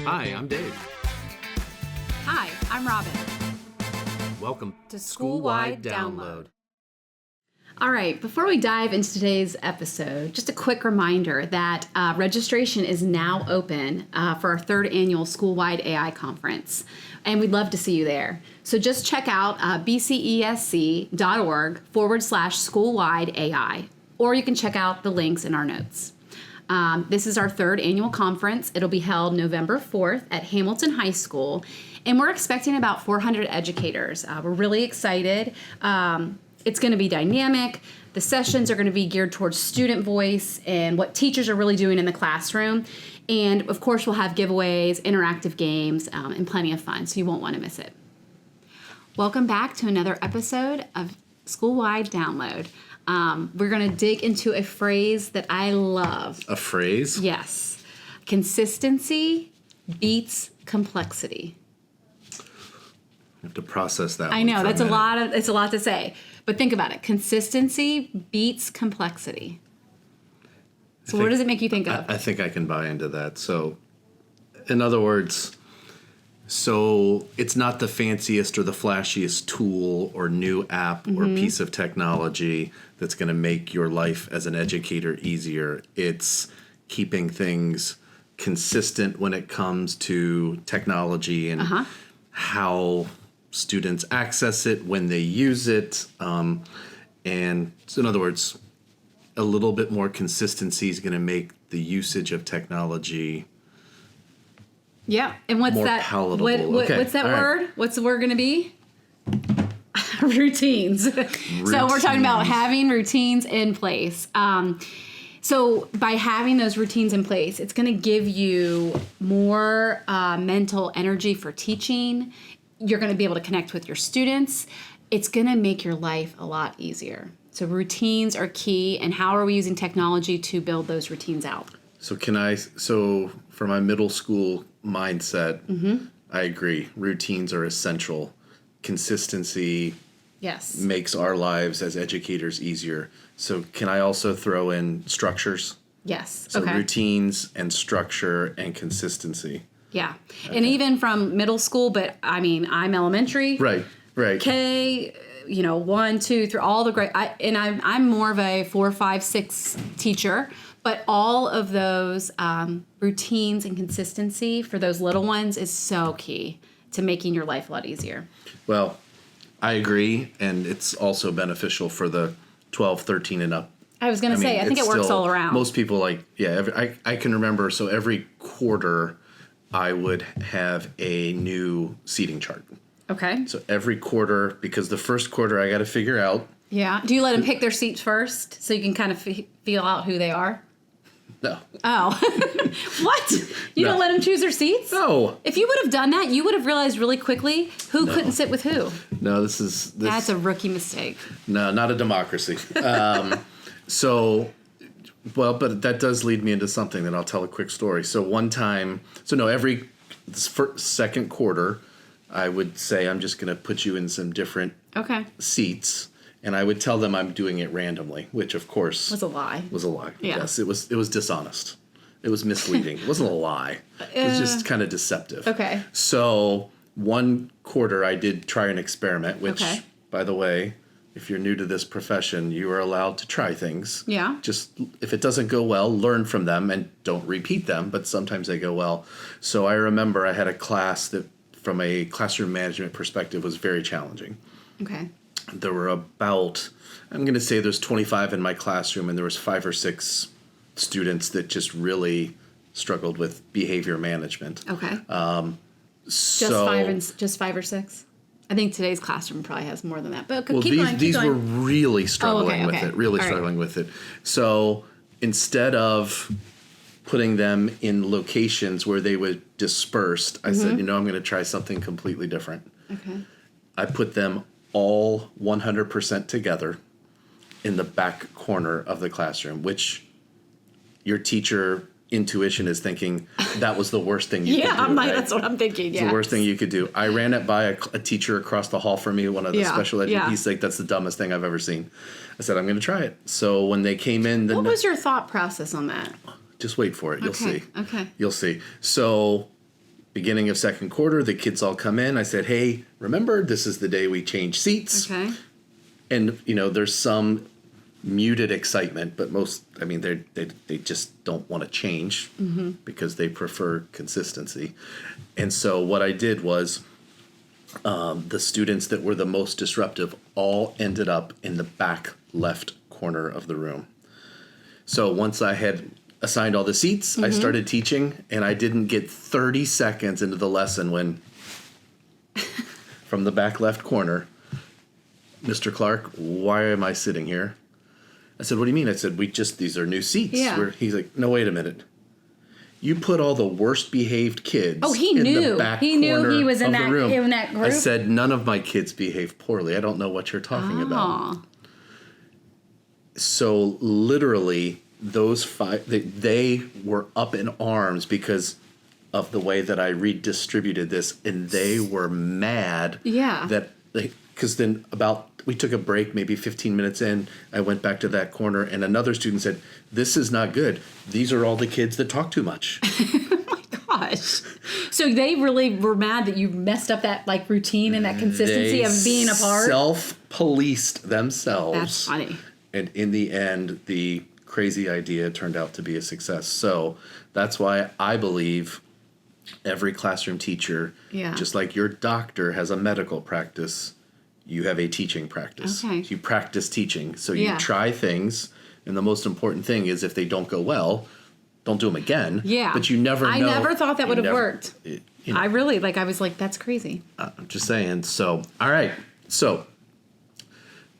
Hi, I'm Dave. Hi, I'm Robin. Welcome to Schoolwide Download. All right, before we dive into today's episode, just a quick reminder that registration is now open for our third annual Schoolwide AI Conference, and we'd love to see you there. So just check out bcesc.org/Schoolwide AI, or you can check out the links in our notes. This is our third annual conference. It'll be held November 4th at Hamilton High School, and we're expecting about 400 educators. We're really excited. It's going to be dynamic. The sessions are going to be geared towards student voice and what teachers are really doing in the classroom. And of course, we'll have giveaways, interactive games, and plenty of fun, so you won't want to miss it. Welcome back to another episode of Schoolwide Download. We're going to dig into a phrase that I love. A phrase? Yes. Consistency beats complexity. I have to process that. I know, that's it's a lot to say. But think about it. Consistency beats complexity. So what does it make you think of? I think I can buy into that. So, in other words, so it's not the fanciest or the flashiest tool or new app or piece of technology that's going to make your life as an educator easier. It's keeping things consistent when it comes to technology and how students access it, when they use it. And so in other words, a little bit more consistency is going to make the usage of technology and what's more that? palatable. What's that word? Right. What's the word going to be? Routines. So we're talking about having routines in place. So by having those routines in place, it's going to give you more mental energy for teaching. You're going to be able to connect with your students. It's going to make your life a lot easier. So routines are key. And how are we using technology to build those routines out? So for my middle school mindset, I agree. Routines are essential. Consistency makes our lives as educators easier. So can I also throw in structures? Yes. So routines and structure and consistency. Yeah. Okay. And even from middle school, but I mean, I'm elementary. Right. K, 1, 2, 3, all the grade. I'm more of a 4, 5, 6 teacher, but all of those routines and consistency for those little ones is so key to making your life a lot easier. Well, I agree. And it's also beneficial for the 12, 13 and up. I was going to say, I think it works all around. Most people I can remember, so every quarter I would have a new seating chart. Okay. So every quarter, because the first quarter I got to figure out. Yeah. Do you let them pick their seats first so you can kind of feel out who they are? No. Oh. What? You don't let them choose their seats? No. If you would have done that, you would have realized really quickly who couldn't sit with who. No, That's a rookie mistake. No, not a democracy. But that does lead me into something that I'll tell a quick story. So one time, every second quarter, I would say, I'm just going to put you in some different seats. And I would tell them I'm doing it randomly, which of course was a lie. Yeah. Yes, it was dishonest. It was misleading. It wasn't a lie. It was just kind of deceptive. Okay. So one quarter I did try an experiment, which, by the way, if you're new to this profession, you are allowed to try things. Yeah. Just if it doesn't go well, learn from them and don't repeat them, but sometimes they go well. So I remember I had a class that, from a classroom management perspective, was very challenging. Okay. There were about, I'm going to say there's 25 in my classroom, and there was 5 or 6 students that just really struggled with behavior management. Okay. Just 5 or 6? I think today's classroom probably has more than that. But these were really struggling with it. Really struggling with it. So instead of putting them in locations where they were dispersed, I said, I'm going to try something completely different. Okay. I put them all 100% together in the back corner of the classroom, which your teacher intuition is thinking that was the worst thing you could do. Yeah, that's what I'm thinking. It's the worst thing you could do. I ran it by a teacher across the hall from me, one of the special ed. He's like, that's the dumbest thing I've ever seen. I said, I'm going to try it. So when they came in... What was your thought process on that? Just wait for it. You'll see. Okay. You'll see. So beginning of second quarter, the kids all come in. I said, hey, remember, this is the day we change seats. Okay. And, there's some muted excitement, but they just don't want to change because they prefer consistency. And so what I did was the students that were the most disruptive all ended up in the back left corner of the room. So once I had assigned all the seats, I started teaching, and I didn't get 30 seconds into the lesson when from the back left corner, Mr. Clark, why am I sitting here? I said, what do you mean? I said, these are new seats. Yeah. He's like, no, wait a minute. You put all the worst behaved kids in the back corner he was in that group. I said, none of my kids behave poorly. I don't know what you're talking about. So literally those 5, they were up in arms because of the way that I redistributed this, and they were mad because then we took a break, maybe 15 minutes in, I went back to that corner, and another student said, this is not good. These are all the kids that talk too much. Oh my gosh. So they really were mad that you messed up that routine and that consistency of being a part? Self-policed themselves. That's funny. And in the end, the crazy idea turned out to be a success. So that's why I believe every classroom teacher, just like your doctor has a medical practice, you have a teaching practice. Okay. You practice teaching. So you try things, and the most important thing is if they don't go well, don't do them again. Yeah. But you never know. I never thought that would have worked. I really, I was like, that's crazy. I'm just saying. So, all right. So,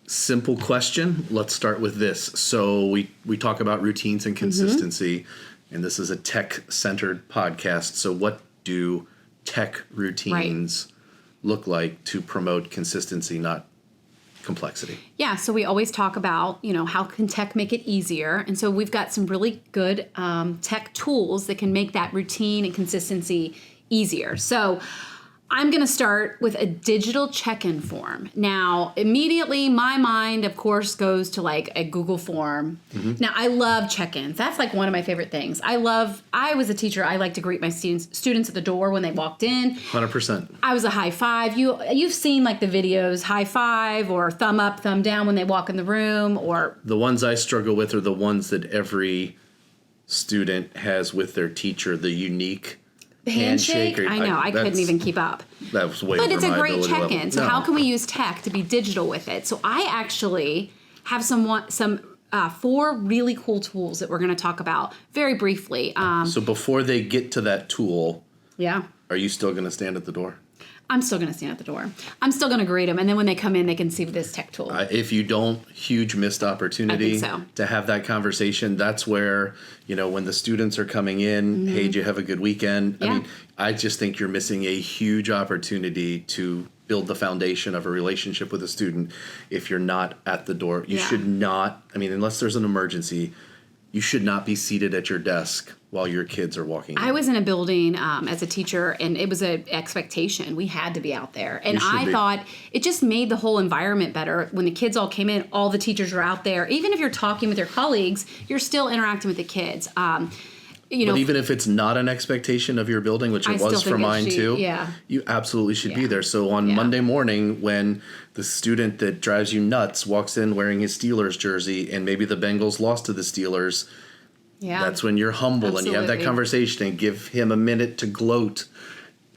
simple question. Let's start with this. So we talk about routines and consistency, and this is a tech-centered podcast. So what do tech routines look like to promote consistency, not complexity? Yeah, so we always talk about, how can tech make it easier? And so we've got some really good tech tools that can make that routine and consistency easier. So I'm going to start with a digital check-in form. Now, immediately my mind, of course, goes to a Google form. Now, I love check-ins. That's one of my favorite things. I was a teacher. I like to greet my students at the door when they walked in. 100%. I was a high five. You've seen the videos, high five or thumb up, thumb down when they walk in the room, or the ones I struggle with are the ones that every student has with their teacher, the unique handshake. I know. I couldn't even keep up. That was way But it's a great check-in. Level. So how can we use tech to be digital with it? So I actually have some 4 really cool tools that we're going to talk about very briefly. So before they get to that tool, are you still going to stand at the door? I'm still going to stand at the door. I'm still going to greet them. And then when they come in, they can see this tech tool. If you don't, huge missed opportunity to have that conversation. That's where, when the students are coming in, hey, did you have a good weekend? Yeah. I just think you're missing a huge opportunity to build the foundation of a relationship with a student if you're not at the door. You should not, unless there's an emergency, you should not be seated at your desk while your kids are walking in. I was in a building as a teacher, and it was an expectation. We had to be out there. And I thought it just made the whole environment better. When the kids all came in, all the teachers were out there. Even if you're talking with your colleagues, you're still interacting with the kids. But even if it's not an expectation of your building, which it was for mine too, you absolutely should be there. So on Monday morning, when the student that drives you nuts walks in wearing his Steelers jersey and maybe the Bengals lost to the Steelers, that's when you're humble and you have that conversation and give him a minute to gloat.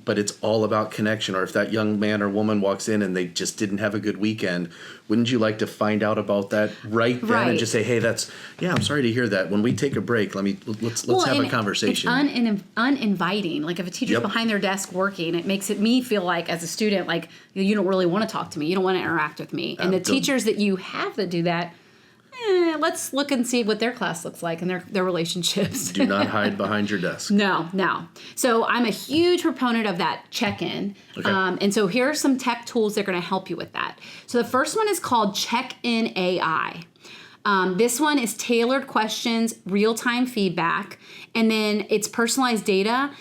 But it's all about connection. Or if that young man or woman walks in and they just didn't have a good weekend, wouldn't you like to find out about that right then and just say, hey, I'm sorry to hear that. When we take a break, let's have a conversation. It's uninviting. If a teacher's behind their desk working, it makes me feel like as a student, you don't really want to talk to me. You don't want to interact with me. And the teachers that you have that do that, let's look and see what their class looks like and their relationships. Do not hide behind your desk. No. So I'm a huge proponent of that check-in. Okay. And so here are some tech tools that are going to help you with that. So the first one is called Check-in AI. This one is tailored questions, real-time feedback, and then it's personalized data,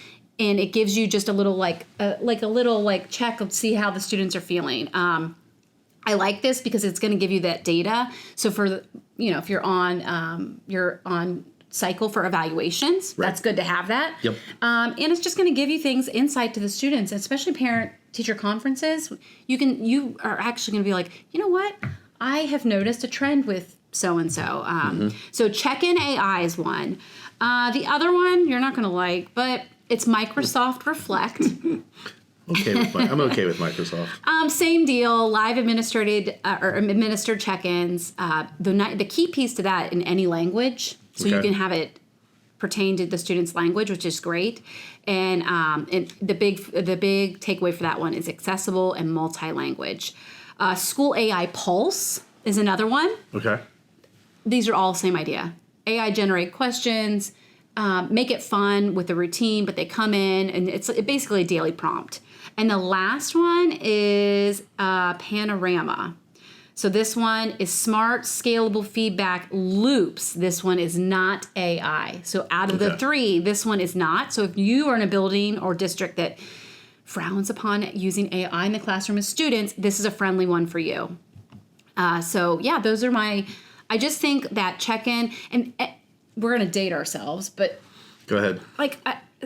and it gives you just a little check to see how the students are feeling. I like this because it's going to give you that data. So for if you're on cycle for evaluations. Right. That's good to have that. Yep. And it's just going to give you insight to the students, especially parent-teacher conferences. You are actually going to be like, you know what? I have noticed a trend with so-and-so. So check-in AI is one. The other one you're not going to like, but it's Microsoft Reflect. I'm okay with Microsoft. Same deal. Live administered check-ins. The key piece to that in any language, so you can have it pertain to the student's language, which is great. And the big takeaway for that one is accessible and multi-language. School AI Pulse is another one. Okay. These are all same idea. AI generate questions, make it fun with a routine, but they come in and it's basically a daily prompt. And the last one is Panorama. So this one is smart, scalable feedback loops. This one is not AI. So out of the three, this one is not. So if you are in a building or district that frowns upon using AI in the classroom with students, this is a friendly one for you. Those are I just think that check-in, and we're going to date ourselves, but go ahead. Like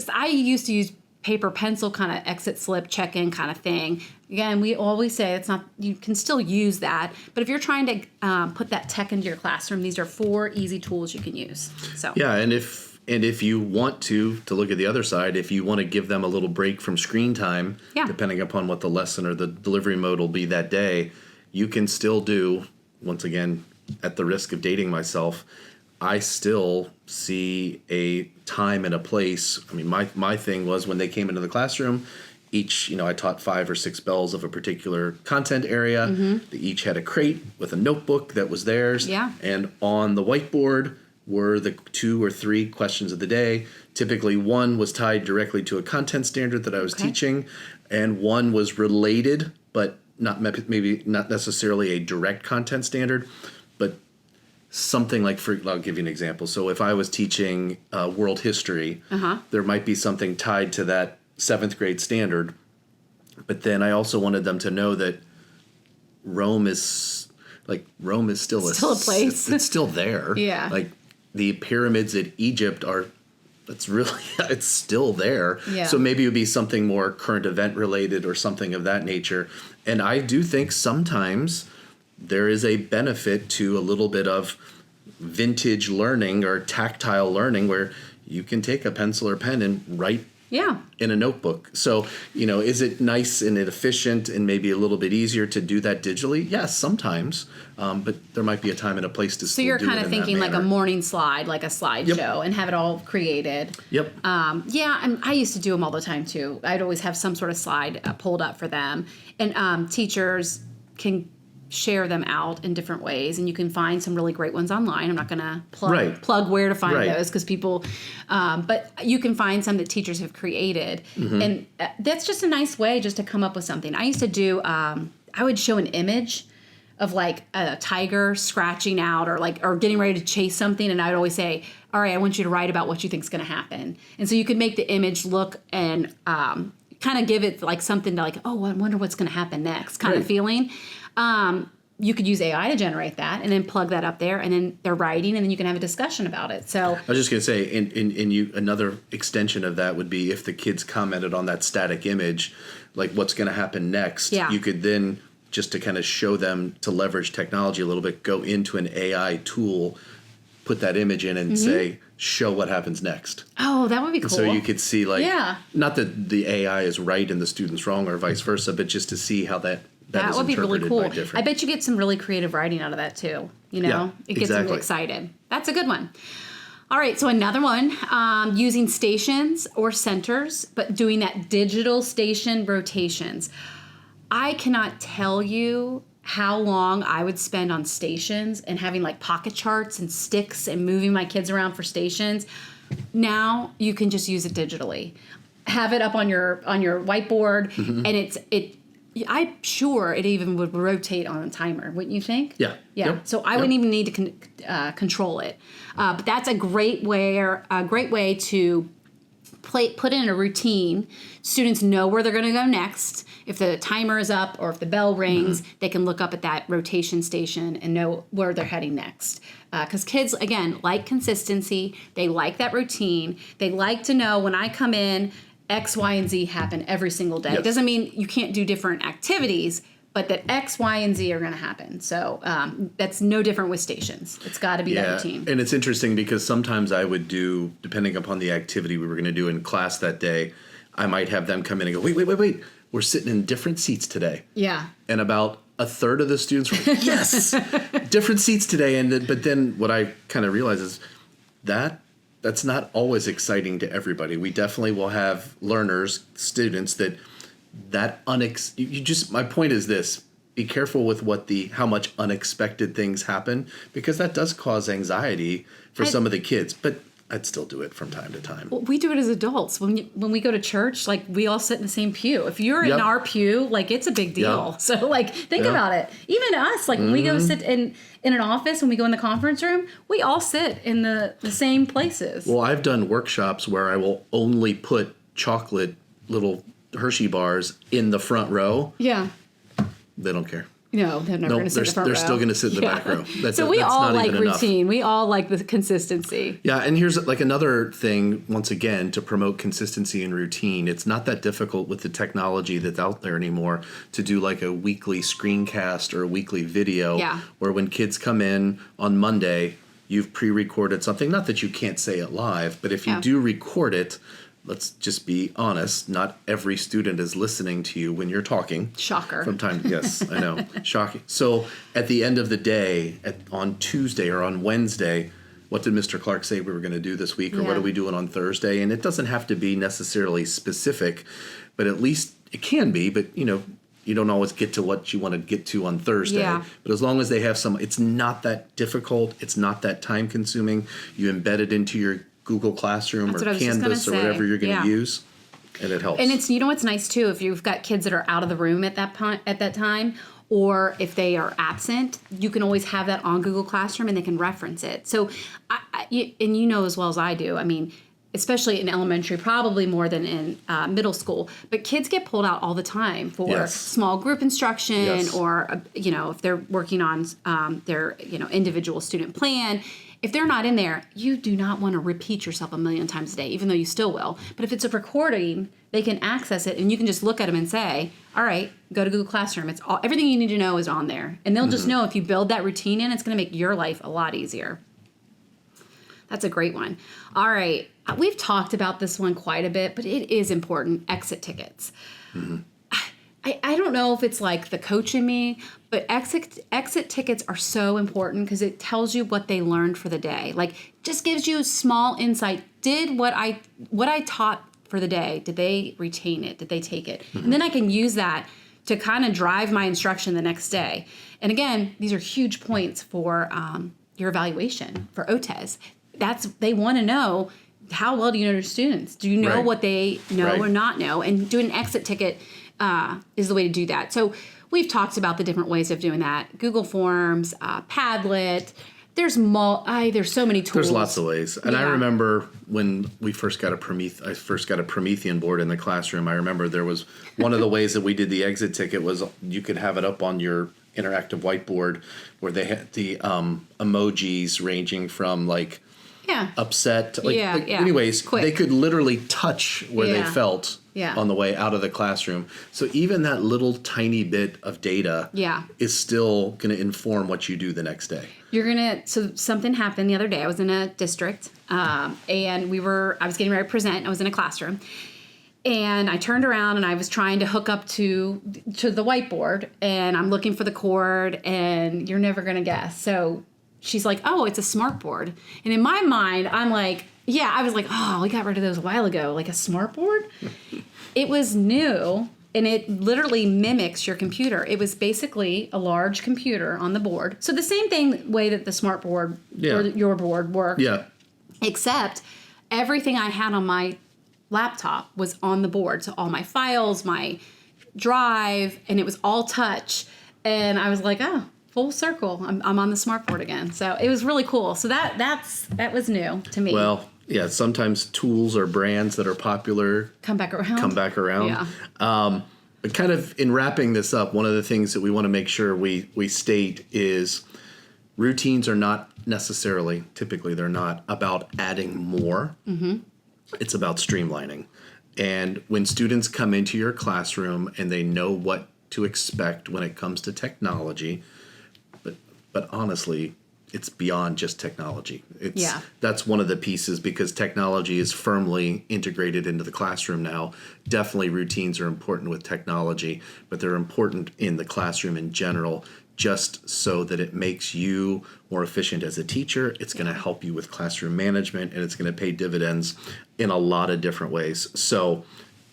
I used to use paper pencil kind of exit slip check-in kind of thing. Again, we always say it's not, you can still use that, but if you're trying to put that tech into your classroom, these are 4 easy tools you can use. So yeah, and if you want to look at the other side, if you want to give them a little break from screen time, depending upon what the lesson or the delivery mode will be that day, you can still do, once again, at the risk of dating myself, I still see a time and a place. I mean, my thing was when they came into the classroom, each, I taught 5 or 6 bells of a particular content area. They each had a crate with a notebook that was theirs. Yeah. And on the whiteboard were the 2 or 3 questions of the day. Typically, one was tied directly to a content standard that I was teaching, and one was related, but maybe not necessarily a direct content standard, but something like, I'll give you an example. So if I was teaching world history, there might be something tied to that 7th grade standard, but then I also wanted them to know that Rome is still a place. It's still there. Yeah. Like the pyramids at Egypt it's still there. Yeah. So maybe it would be something more current event related or something of that nature. And I do think sometimes there is a benefit to a little bit of vintage learning or tactile learning where you can take a pencil or pen and write in a notebook. So, is it nice and efficient and maybe a little bit easier to do that digitally? Yes, sometimes. But there might be a time and a place to still do it. So you're kind of thinking like a morning slide, like a slideshow, and have it all created. Yep. And I used to do them all the time too. I'd always have some sort of slide pulled up for them. And teachers can share them out in different ways, and you can find some really great ones online. I'm not going to plug where to find those because people, but you can find some that teachers have created, and that's just a nice way just to come up with something. I used to do, I would show an image of like a tiger scratching out or getting ready to chase something, and I would always say, all right, I want you to write about what you think is going to happen. And so you could make the image look and kind of give it like something to like, oh, I wonder what's going to happen next kind of feeling. You could use AI to generate that and then plug that up there, and then they're writing, and then you can have a discussion about it. So I was just going to say, another extension of that would be if the kids commented on that static image, like what's going to happen next, you could then, just to kind of show them to leverage technology a little bit, go into an AI tool, put that image in and say, show what happens next. Oh, that would be cool. So you could see not that the AI is right and the student's wrong or vice versa, but just to see how that would be really cool. I bet you get some really creative writing out of that too. It gets them excited. That's a good one. All right, so another one, using stations or centers, but doing that digital station rotations. I cannot tell you how long I would spend on stations and having like pocket charts and sticks and moving my kids around for stations. Now you can just use it digitally. Have it up on your whiteboard, and I'm sure it even would rotate on a timer, wouldn't you think? Yeah. Yep. So I wouldn't even need to control it. But that's a great way to put in a routine. Students know where they're going to go next. If the timer is up or if the bell rings, they can look up at that rotation station and know where they're heading next. Because kids, again, like consistency. They like that routine. They like to know when I come in, X, Y, and Z happen every single day. It doesn't mean you can't do different activities, but that X, Y, and Z are going to happen. So that's no different with stations. It's got to be that routine. And it's interesting because sometimes I would do, depending upon the activity we were going to do in class that day, I might have them come in and go, wait. We're sitting in different seats today. Yeah. And about a third of the students were like, yes, different seats today. But then what I kind of realize is that's not always exciting to everybody. We definitely will have learners, students my point is this: be careful with how much unexpected things happen, because that does cause anxiety for some of the kids. But I'd still do it from time to time. Well, we do it as adults. When we go to church, like, we all sit in the same pew. If you're in our pew, like, it's a big deal. Yep. So, like, think about it. Even us, like, when we go sit in an office, when we go in the conference room, we all sit in the same places. Well, I've done workshops where I will only put chocolate little Hershey bars in the front row. Yeah. They don't care. No, they're never going to sit in the front row. They're still going to sit in the back row. So we all like routine. We all like the consistency. Yeah, and here's like another thing, once again, to promote consistency and routine. It's not that difficult with the technology that's out there anymore to do like a weekly screencast or a weekly video where when kids come in on Monday, you've pre-recorded something. Not that you can't say it live, but if you do record it, let's just be honest, not every student is listening to you when you're talking. Shocker. From time, yes, I know. Shocking. So at the end of the day, on Tuesday or on Wednesday, what did Mr. Clark say we were going to do this week, or what are we doing on Thursday? And it doesn't have to be necessarily specific, but at least it can be. But, you don't always get to what you want to get to on Thursday. Yeah. But as long as they have it's not that difficult. It's not that time consuming. You embed it into your Google Classroom or Canvas or whatever you're going to use, and it helps. And it's what's nice too, if you've got kids that are out of the room at that time, or if they are absent, you can always have that on Google Classroom and they can reference it. So, and as well as I do, I mean, especially in elementary, probably more than in middle school, but kids get pulled out all the time for small group instruction or, if they're working on their, individual student plan. If they're not in there, you do not want to repeat yourself a million times a day, even though you still will. But if it's a recording, they can access it, and you can just look at them and say, all right, go to Google Classroom. It's everything you need to know is on there. And they'll just know if you build that routine in, it's going to make your life a lot easier. That's a great one. All right. We've talked about this one quite a bit, but it is important. Exit tickets. Mm-hmm. I don't know if it's like the coach in me, but exit tickets are so important because it tells you what they learned for the day. Like, just gives you a small insight. Did what I taught for the day, did they retain it? Did they take it? Mm-hmm. And then I can use that to kind of drive my instruction the next day. And again, these are huge points for your evaluation for OTES. They want to know, how well do you know your students? Do you know what they know or not know? And doing an exit ticket is the way to do that. So we've talked about the different ways of doing that. Google Forms, Padlet. There's so many tools. There's lots of ways. And I remember when I first got a Promethean board in the classroom, I remember there was one of the ways that we did the exit ticket was you could have it up on your interactive whiteboard where they had the emojis ranging from like upset. Anyways, quick. They could literally touch where they felt on the way out of the classroom. So even that little tiny bit of data is still going to inform what you do the next day. So something happened the other day. I was in a district and I was getting ready to present. I was in a classroom. And I turned around and I was trying to hook up to the whiteboard, and I'm looking for the cord, and you're never going to guess. So she's like, oh, it's a smart board. And in my mind, I'm like, I was like, oh, we got rid of those a while ago. Like a smart board? It was new, and it literally mimics your computer. It was basically a large computer on the board. So the same way that the smart board or your board worked. Yeah. Except everything I had on my laptop was on the board. So all my files, my drive, and it was all touch. And I was like, oh, full circle. I'm on the smart board again. So it was really cool. So that was new to me. Well, sometimes tools or brands that are popular come back around. Yeah. But kind of in wrapping this up, one of the things that we want to make sure we state is routines are not necessarily, typically they're not about adding more. Mm-hmm. It's about streamlining. And when students come into your classroom and they know what to expect when it comes to technology, but honestly, it's beyond just technology. That's one of the pieces, because technology is firmly integrated into the classroom now. Definitely routines are important with technology, but they're important in the classroom in general, just so that it makes you more efficient as a teacher. It's going to help you with classroom management, and it's going to pay dividends in a lot of different ways. So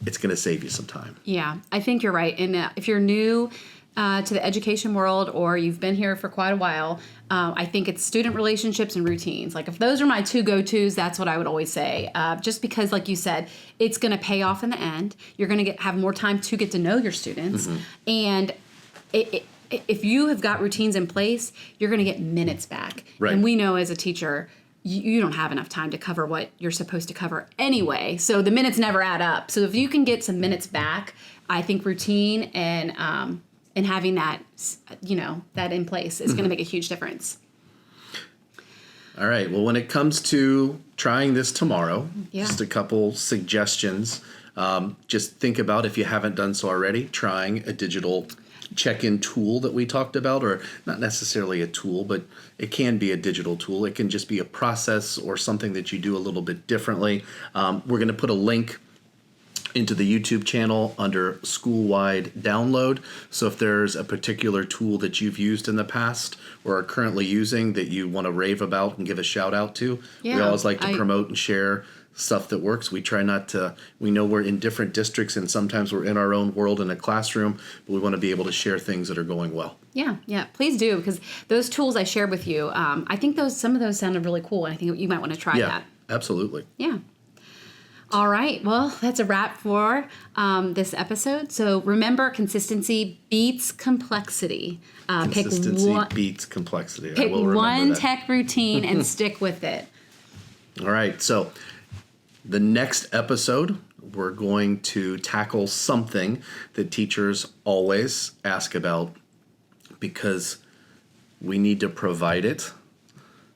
it's going to save you some time. Yeah, I think you're right. And if you're new to the education world, or you've been here for quite a while, I think it's student relationships and routines. Like, if those are my two go-tos, that's what I would always say. Just because, like you said, it's going to pay off in the end. You're going to have more time to get to know your students. Mm-hmm. And if you have got routines in place, you're going to get minutes back. Right. And we know as a teacher, you don't have enough time to cover what you're supposed to cover anyway. So the minutes never add up. So if you can get some minutes back, I think routine and having that, that in place is going to make a huge difference. All right. Well, when it comes to trying this tomorrow, just a couple suggestions. Just think about, if you haven't done so already, trying a digital check-in tool that we talked about, or not necessarily a tool, but it can be a digital tool. It can just be a process or something that you do a little bit differently. We're going to put a link into the YouTube channel under Schoolwide download. So if there's a particular tool that you've used in the past or are currently using that you want to rave about and give a shout out to, we always like to promote and share stuff that works. We try not to, we know we're in different districts and sometimes we're in our own world in a classroom, but we want to be able to share things that are going well. Yeah, please do, because those tools I shared with you, I think some of those sounded really cool, and I think you might want to try that. Absolutely. Yeah. All right. Well, that's a wrap for this episode. So remember, consistency beats complexity. Consistency beats complexity. Pick one tech routine and stick with it. All right. So the next episode, we're going to tackle something that teachers always ask about, because we need to provide it.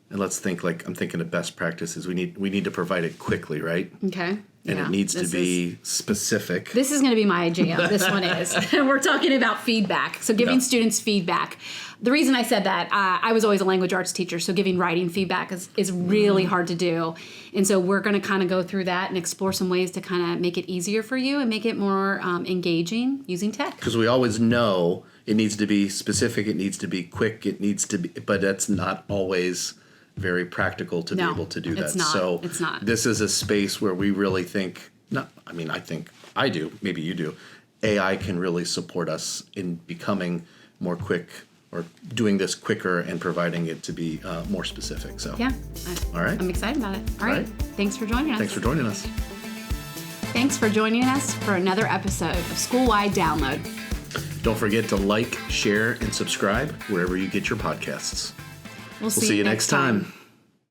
And let's think, like, I'm thinking of best practices. We need to provide it quickly, right? Okay. And it needs to be specific. This is going to be my jam. This one is. We're talking about feedback. So giving students feedback. The reason I said that, I was always a language arts teacher, so giving writing feedback is really hard to do. And so we're going to kind of go through that and explore some ways to kind of make it easier for you and make it more engaging using tech. Because we always know it needs to be specific, it needs to be quick, it needs to be, but that's not always very practical to be able to do that. It's not. This is a space where we really think, I think I do, maybe you do, AI can really support us in becoming more quick, or doing this quicker and providing it to be more specific. So all right. I'm excited about it. All right. Thanks for joining us. Thanks for joining us. Thanks for joining us for another episode of Schoolwide Download. Don't forget to like, share, and subscribe wherever you get your podcasts. We'll see you next time.